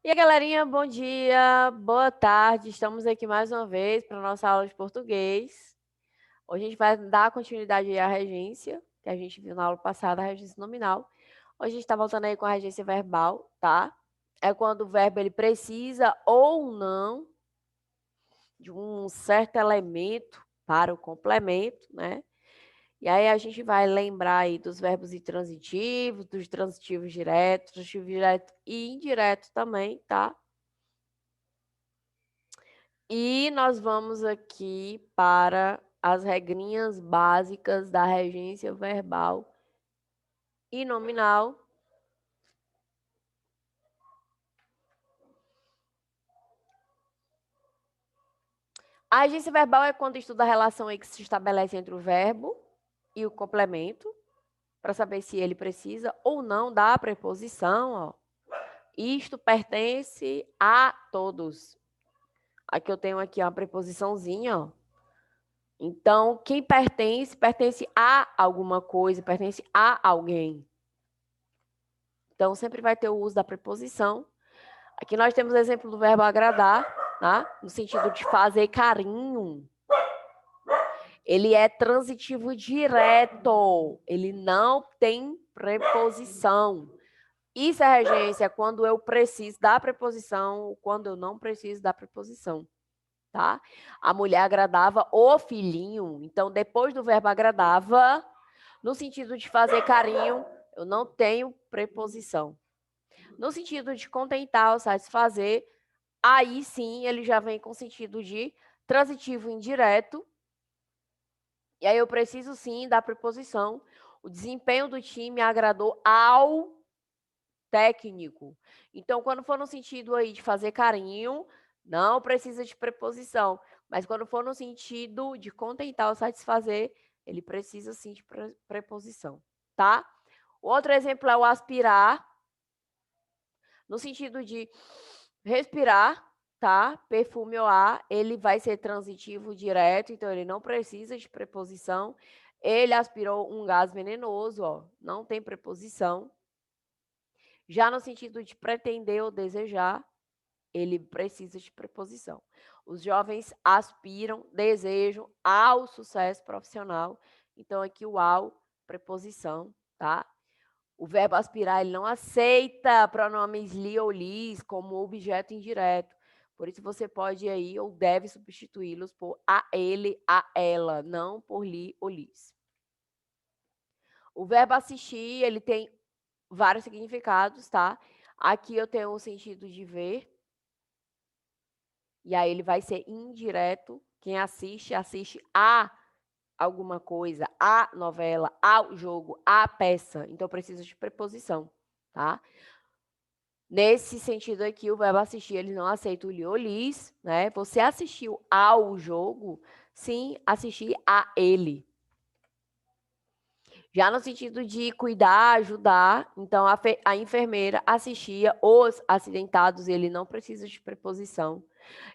E aí, galerinha, bom dia, boa tarde. Estamos aqui mais uma vez para a nossa aula de português. Hoje a gente vai dar continuidade à regência, que a gente viu na aula passada, a regência nominal. Hoje a gente está voltando aí com a regência verbal, tá? É quando o verbo ele precisa ou não de um certo elemento para o complemento, né? E aí a gente vai lembrar aí dos verbos intransitivos, dos transitivos diretos, transitivo direto e indireto também, tá? E nós vamos aqui para as regrinhas básicas da regência verbal e nominal. A regência verbal é quando estuda a relação aí que se estabelece entre o verbo e o complemento, para saber se ele precisa ou não da preposição. Ó. Isto pertence a todos. Aqui eu tenho aqui uma preposiçãozinha, ó. Então, quem pertence, pertence a alguma coisa, pertence a alguém. Então, sempre vai ter o uso da preposição. Aqui nós temos o exemplo do verbo agradar, tá? No sentido de fazer carinho. Ele é transitivo direto. Ele não tem preposição. Isso é regência quando eu preciso da preposição ou quando eu não preciso da preposição, tá? A mulher agradava o filhinho. Então, depois do verbo agradava, no sentido de fazer carinho, eu não tenho preposição. No sentido de contentar ou satisfazer, aí sim ele já vem com sentido de transitivo indireto. E aí eu preciso sim da preposição. O desempenho do time agradou ao técnico. Então, quando for no sentido aí de fazer carinho, não precisa de preposição. Mas quando for no sentido de contentar ou satisfazer, ele precisa sim de preposição, tá? O outro exemplo é o aspirar, no sentido de respirar, tá? Perfume ou ar, ele vai ser transitivo direto, então ele não precisa de preposição. Ele aspirou um gás venenoso, ó, não tem preposição. Já no sentido de pretender ou desejar, ele precisa de preposição. Os jovens aspiram, desejam ao sucesso profissional. Então, aqui o ao, preposição, tá? O verbo aspirar, ele não aceita pronomes li ou lis como objeto indireto. Por isso, você pode aí ou deve substituí-los por a ele, a ela, não por li ou lis. O verbo assistir, ele tem vários significados, tá? Aqui eu tenho o sentido de ver. E aí ele vai ser indireto. Quem assiste, assiste a alguma coisa, a novela, ao jogo, a peça. Então precisa de preposição, tá? Nesse sentido aqui, o verbo assistir, ele não aceita o li ou lis, né? Você assistiu ao jogo? Sim, assistir a ele. Já no sentido de cuidar, ajudar, então a enfermeira assistia os acidentados, ele não precisa de preposição.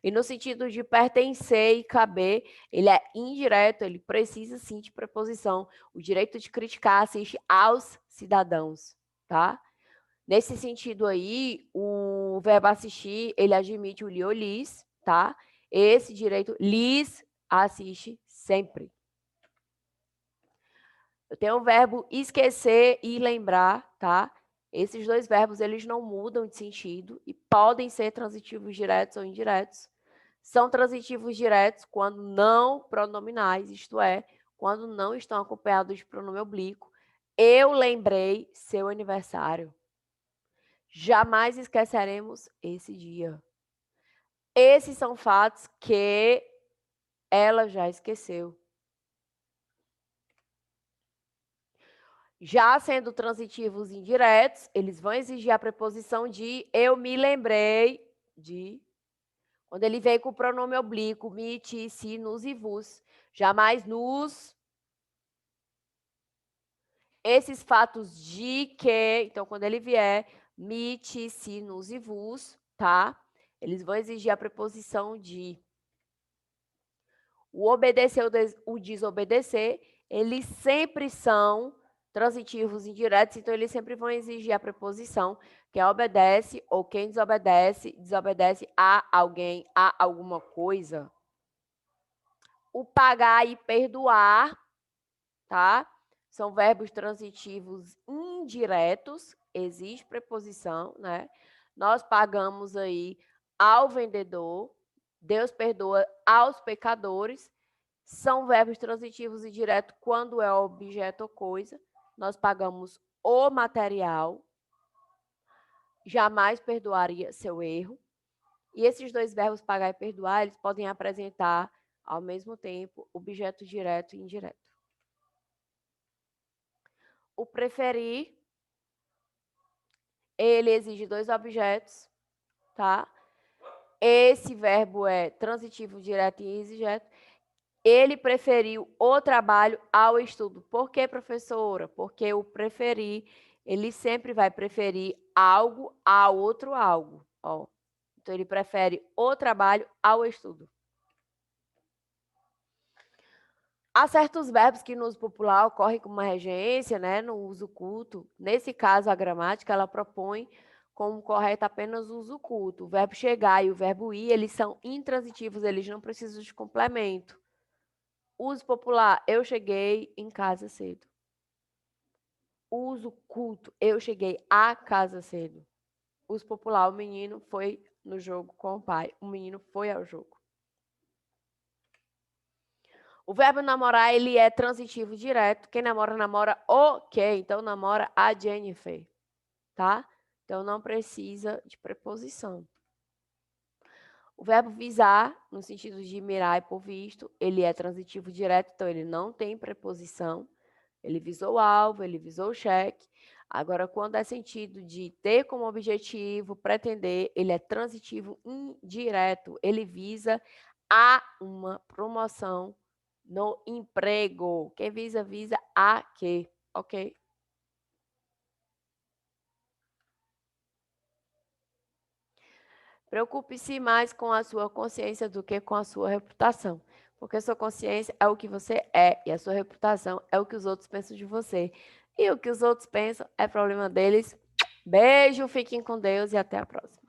E no sentido de pertencer e caber, ele é indireto, ele precisa sim de preposição. O direito de criticar assiste aos cidadãos, tá? Nesse sentido aí, o verbo assistir, ele admite o li ou lis, tá? Esse direito, lis assiste sempre. Eu tenho o verbo esquecer e lembrar, tá? Esses dois verbos, eles não mudam de sentido e podem ser transitivos diretos ou indiretos. São transitivos diretos quando não pronominais, isto é, quando não estão acompanhados de pronome oblíquo. Eu lembrei seu aniversário. Jamais esqueceremos esse dia. Esses são fatos que ela já esqueceu. Já sendo transitivos indiretos, eles vão exigir a preposição de eu me lembrei de. Quando ele vem com o pronome oblíquo, me, ti, si, nos e vos. Jamais nos. Esses fatos de que, então, quando ele vier, me, ti, si, nos e vos, tá? Eles vão exigir a preposição de. O obedecer, o desobedecer, eles sempre são transitivos indiretos, então eles sempre vão exigir a preposição quem obedece ou quem desobedece, desobedece a alguém, a alguma coisa. O pagar e perdoar, tá? São verbos transitivos indiretos, existe preposição, né? Nós pagamos aí ao vendedor, Deus perdoa aos pecadores, são verbos transitivos e diretos quando é objeto ou coisa. Nós pagamos o material, jamais perdoaria seu erro. E esses dois verbos, pagar e perdoar, eles podem apresentar, ao mesmo tempo, objeto direto e indireto. O preferir, ele exige dois objetos, tá? Esse verbo é transitivo, direto e indireto. Ele preferiu o trabalho ao estudo. Por que, professora? Porque o preferir, ele sempre vai preferir algo a outro algo. Ó. Então, ele prefere o trabalho ao estudo. Há certos verbos que no uso popular ocorrem como uma regência, né, no uso culto. Nesse caso, a gramática, ela propõe como correto apenas o uso culto. O verbo chegar e o verbo ir, eles são intransitivos, eles não precisam de complemento. Uso popular, eu cheguei em casa cedo. Uso culto, eu cheguei a casa cedo. Uso popular, o menino foi no jogo com o pai. O menino foi ao jogo. O verbo namorar, ele é transitivo direto. Quem namora, namora o quê? Então, namora a Jennifer, tá? Então, não precisa de preposição. O verbo visar, no sentido de mirar e por visto, ele é transitivo direto, então ele não tem preposição. Ele visou o alvo, ele visou o cheque. Agora, quando é sentido de ter como objetivo, pretender, ele é transitivo indireto. Ele visa a uma promoção no emprego. Quem visa, visa a quê? Ok? Preocupe-se mais com a sua consciência do que com a sua reputação. Porque a sua consciência é o que você é e a sua reputação é o que os outros pensam de você. E o que os outros pensam é problema deles. Beijo, fiquem com Deus e até a próxima.